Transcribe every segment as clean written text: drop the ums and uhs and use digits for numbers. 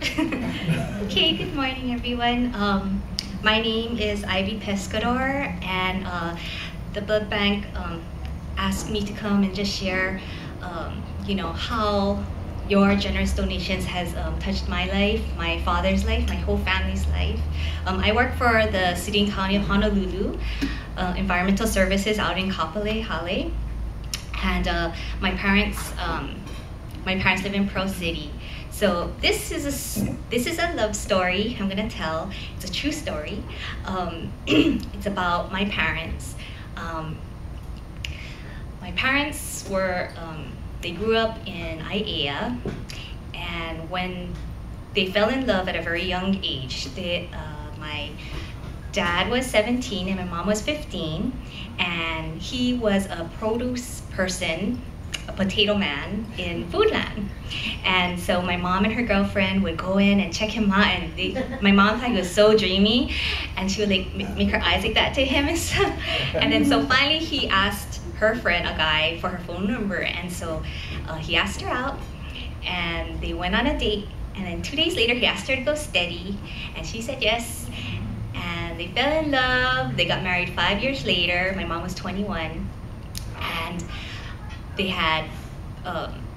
Okay, good morning everyone. My name is Ivy Pescador, and the blood bank asked me to come and just share, how your generous donations has touched my life, my father's life, my whole family's life. I work for the City and County of Honolulu, Environmental Services out in Kapolei, Hale, and my parents live in Pro City. So this is a love story I'm gonna tell. It's a true story. It's about my parents. My parents were they grew up in Aiea, and when they fell in love at a very young age, my dad was 17 and my mom was 15, and he was a produce person, a potato man in Foodland. And so my mom and her girlfriend would go in and check him out, and my mom thought he was so dreamy, and she would like make her eyes like that to him and stuff. And then so finally he asked her friend, a guy, for her phone number, and so he asked her out, and they went on a date, and then 2 days later he asked her to go steady, and she said yes, and they fell in love. They got married 5 years later. My mom was 21, and they had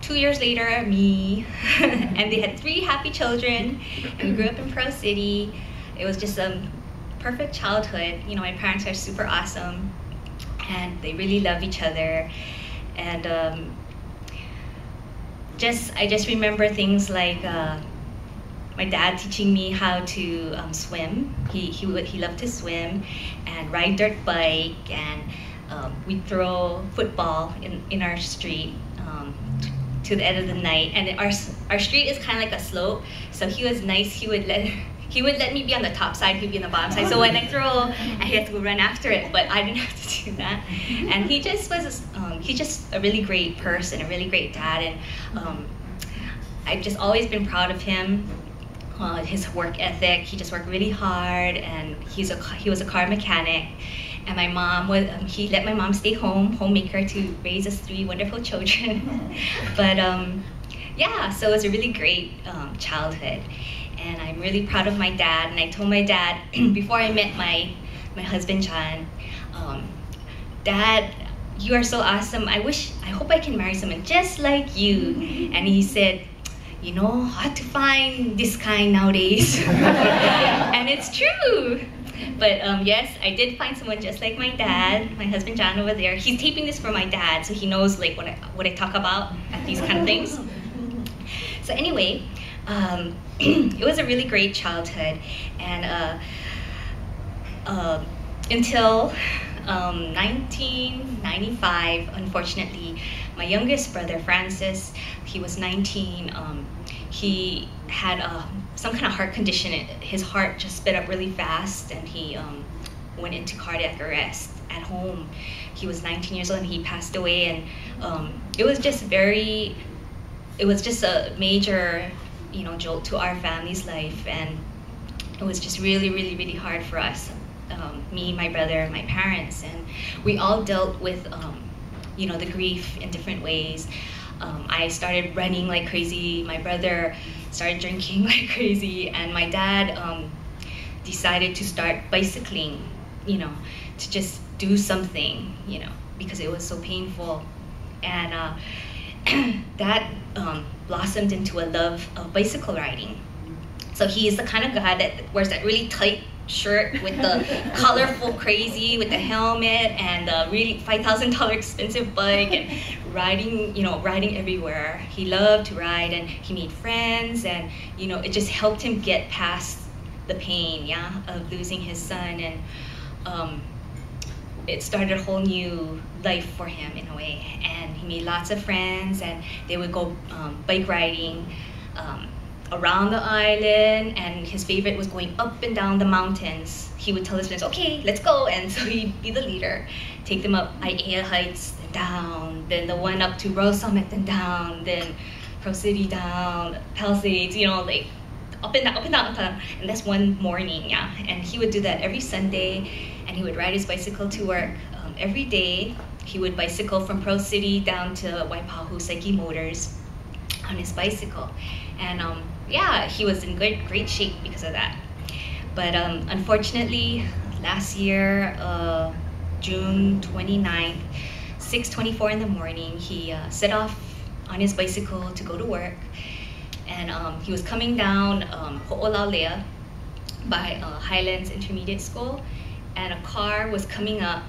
2 years later me, and they had 3 happy children, and we grew up in Pro City. It was just a perfect childhood. You know, my parents are super awesome, and they really love each other. And I just remember things like my dad teaching me how to swim. He loved to swim and ride dirt bike, and we'd throw football in our street to the end of the night. And our street is kind of like a slope, so he was nice. He would let me be on the top side, he'd be on the bottom side. So when I throw, I had to go run after it, but I didn't have to do that. And he just was, he's just a really great person, a really great dad, and I've just always been proud of him. His work ethic, he just worked really hard, and he was a car mechanic. And my mom was, he let my mom stay home, homemaker, to raise us 3 wonderful children. But yeah, so it was a really great childhood. And I'm really proud of my dad. And I told my dad, before I met my husband, John, Dad, you are so awesome. I hope I can marry someone just like you. And he said, you know, hard to find this kind nowadays. And it's true. But yes, I did find someone just like my dad, my husband John over there. He's taping this for my dad, so he knows like what I talk about at these kind of things. So anyway, it was a really great childhood, and until 1995, unfortunately, my youngest brother Francis, he was 19. He had some kind of heart condition. His heart just sped up really fast, and he went into cardiac arrest at home. He was 19 years old, and he passed away. And it was just a major, jolt to our family's life, and it was just really, really, really hard for us. Me, my brother, my parents, and we all dealt with, the grief in different ways. I started running like crazy. My brother started drinking like crazy, and my dad decided to start bicycling, to just do something, because it was so painful. And that blossomed into a love of bicycle riding. So he is the kind of guy that wears that really tight shirt with the colorful crazy with the helmet and the really $5,000 expensive bike, and riding everywhere. He loved to ride, and he made friends, and it just helped him get past the pain, of losing his son. And it started a whole new life for him in a way, and he made lots of friends, and they would go bike riding around the island, and his favorite was going up and down the mountains. He would tell his friends, okay, let's go, and so he'd be the leader, take them up Aiea Heights, then down, then the one up to Rose Summit, then down, then Pro City down, Palisades, like up and down, up and down, up and down. And that's one morning, and he would do that every Sunday, and he would ride his bicycle to work. Every day, he would bicycle from Pro City down to Waipahu Psyche Motors on his bicycle. And yeah, he was in great shape because of that. But unfortunately, last year, June 29th, 6:24 in the morning, he set off on his bicycle to go to work. And he was coming down Ho'olaulea by Highlands Intermediate School, and a car was coming up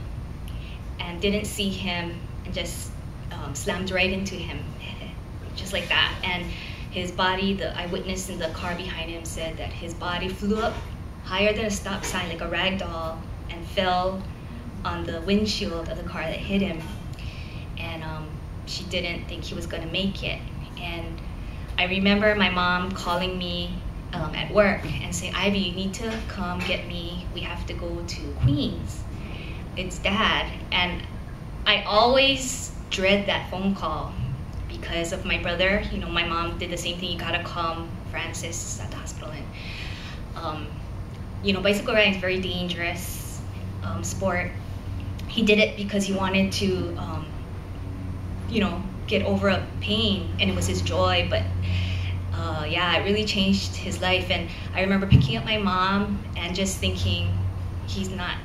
and didn't see him and just slammed right into him, just like that. And his body, the eyewitness in the car behind him said that his body flew up higher than a stop sign like a rag doll and fell on the windshield of the car that hit him. And she didn't think he was gonna make it. And I remember my mom calling me at work and saying, Ivy, you need to come get me. We have to go to Queens. It's Dad. And I always dread that phone call because of my brother. You know, my mom did the same thing. You gotta calm Francis at the hospital. And you know, bicycle riding is very dangerous sport. He did it because he wanted to, you know, get over a pain, and it was his joy. But yeah, it really changed his life. And I remember picking up my mom and just thinking, he's not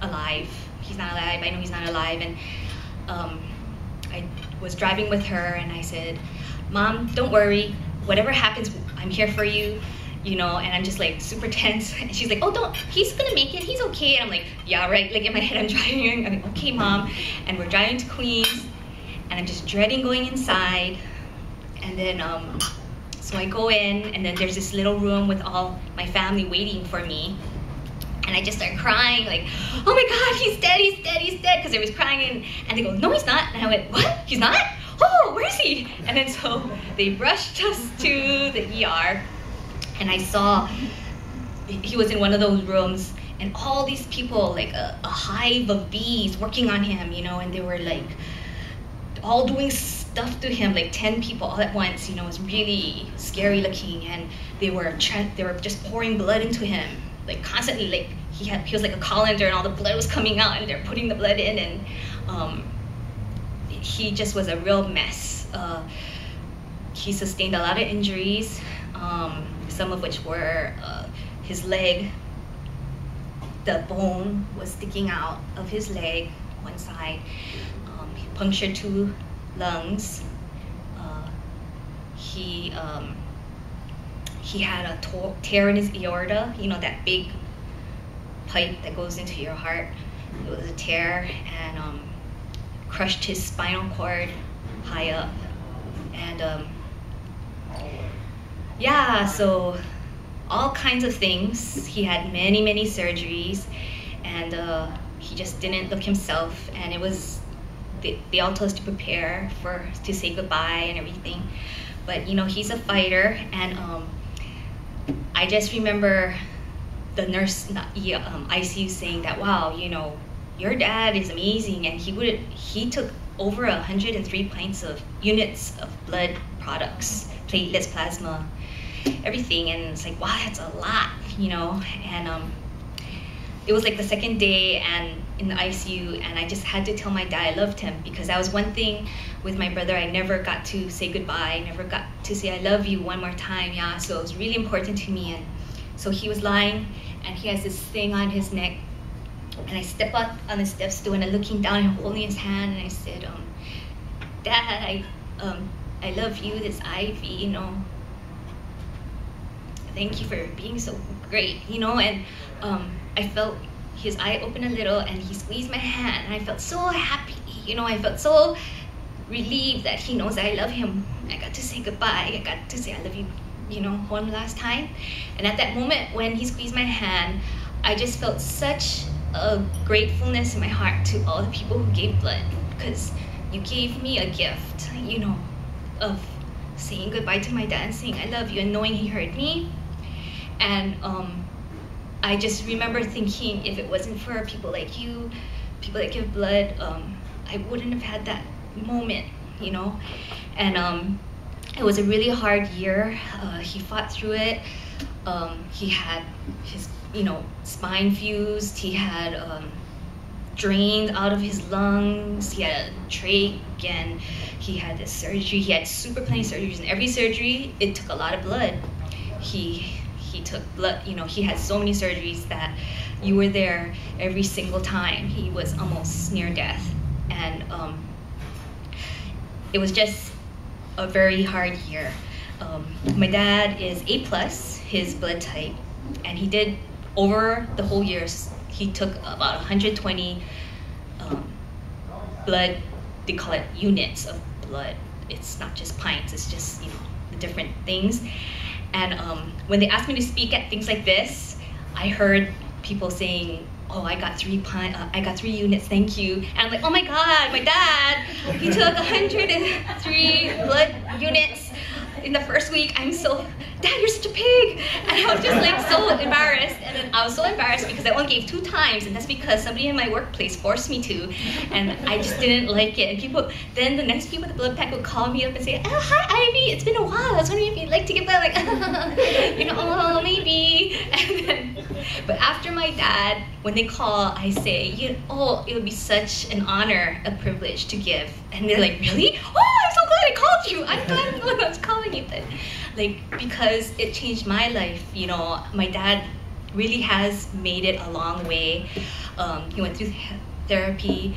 alive. He's not alive. I know he's not alive. And I was driving with her, and I said, Mom, don't worry. Whatever happens, I'm here for you. You know, and I'm just like super tense. And she's like, oh, don't, he's gonna make it. He's okay. And I'm like, yeah, right. Like in my head, I'm driving. I'm like, okay, Mom. And we're driving to Queens, and I'm just dreading going inside. And then, so I go in, and then there's this little room with all my family waiting for me. And I just start crying, like, oh my God, he's dead, he's dead, he's dead. Because I was crying, and they go, no, he's not. And I went, what? He's not? Oh, where is he? And then so they rushed us to the ER, and I saw he was in one of those rooms, and all these people, like a hive of bees working on him, you know, and they were like all doing stuff to him, like 10 people all at once. You know, it was really scary looking, and they were just pouring blood into him, like constantly. Like he was like a colander, and all the blood was coming out, and they're putting the blood in, and he just was a real mess. He sustained a lot of injuries, some of which were his leg. The bone was sticking out of his leg, one side. He punctured 2 lungs. He had a tear in his aorta, you know, that big pipe that goes into your heart. It was a tear, and crushed his spinal cord high up. And yeah, so all kinds of things. He had many surgeries, and he just didn't look himself. And it was, they all told us to prepare to say goodbye and everything. But you know, he's a fighter. And I just remember the nurse, ICU, saying that, wow, you know, your dad is amazing, and he took over 103 pints of units of blood products, platelets, plasma, everything. And it's like, wow, that's a lot, you know. And it was like the second day and in the ICU, and I just had to tell my dad I loved him, because that was one thing with my brother. I never got to say goodbye. I never got to say I love you one more time. Yeah, so it was really important to me. And so he was lying, and he has this thing on his neck, and I step up on the step stool, and I'm looking down and holding his hand, and I said, Dad, I love you, this Ivy, you know. Thank you for being so great, you know. And I felt his eye open a little, and he squeezed my hand, and I felt so happy, you know. I felt so relieved that he knows I love him. I got to say goodbye. I got to say I love you, you know, one last time. And at that moment when he squeezed my hand, I just felt such a gratefulness in my heart to all the people who gave blood, because you gave me a gift, you know, of saying goodbye to my dad and saying I love you, and knowing he heard me. And I just remember thinking, if it wasn't for people like you, people that give blood, I wouldn't have had that moment, you know. And it was a really hard year. He fought through it. He had his, you know, spine fused. He had drained out of his lungs. He had a trach, and he had this surgery. He had super plenty surgeries, and every surgery, it took a lot of blood. he took blood. You know, he had so many surgeries that you were there every single time. He was almost near death, and it was just a very hard year. My dad is A+, his blood type, and he did, over the whole years, he took about 120 blood, they call it units of blood. It's not just pints, it's just, you know, the different things. And when they asked me to speak at things like this, I heard people saying, oh, I got 3 units, thank you. And I'm like, oh my God, my dad, he took 103 blood units in the first week. I'm so, Dad, you're such a pig. And I was just like so embarrassed. And then I was so embarrassed because I only gave 2 times, and that's because somebody in my workplace forced me to, and I just didn't like it. And people, then the next people at the blood bank would call me up and say, oh, hi Ivy, it's been a while. I was wondering if you'd like to give blood. Like, you know, oh, maybe. And then, but after my dad, when they call, I say, oh, it would be such an honor, a privilege to give. And they're like, really? Oh, I'm so glad I called you. I'm glad I'm the one that's calling you. But, like, because it changed my life, you know, my dad really has made it a long way. He went through therapy,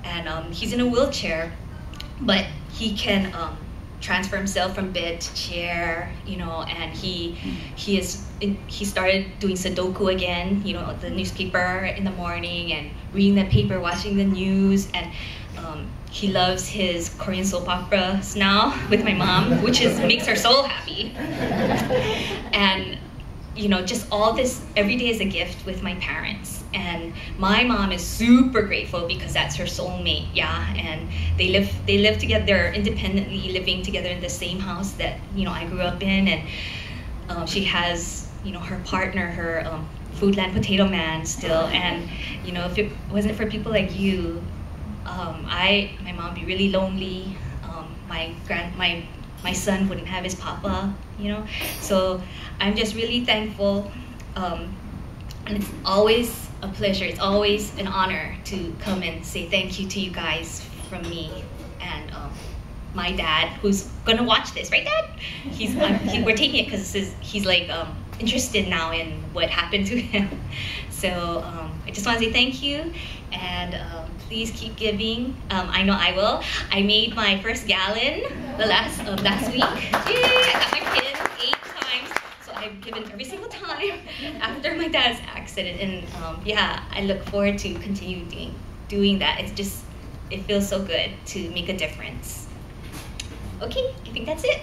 and he's in a wheelchair, but he can transfer himself from bed to chair, you know, and he started doing Sudoku again, you know, the newspaper in the morning and reading the paper, watching the news, and he loves his Korean soap operas now with my mom, which makes her so happy. And you know, just all this, every day is a gift with my parents. And my mom is super grateful because that's her soulmate, yeah. And they live together, they're independently living together in the same house that, you know, I grew up in. And she has, you know, her partner, her Foodland Potato Man still. And, you know, if it wasn't for people like you, my mom would be really lonely. My son wouldn't have his papa, you know. So I'm just really thankful, and it's always a pleasure. It's always an honor to come and say thank you to you guys from me and my dad, who's gonna watch this, right, Dad? We're taking it because he's like interested now in what happened to him. So I just want to say thank you, and please keep giving. I know I will. I made my first gallon last week. Yay! I got my pin 8 times, so I've given every single time after my dad's accident. And yeah, I look forward to continue doing that. It feels so good to make a difference. Okay, I think that's it.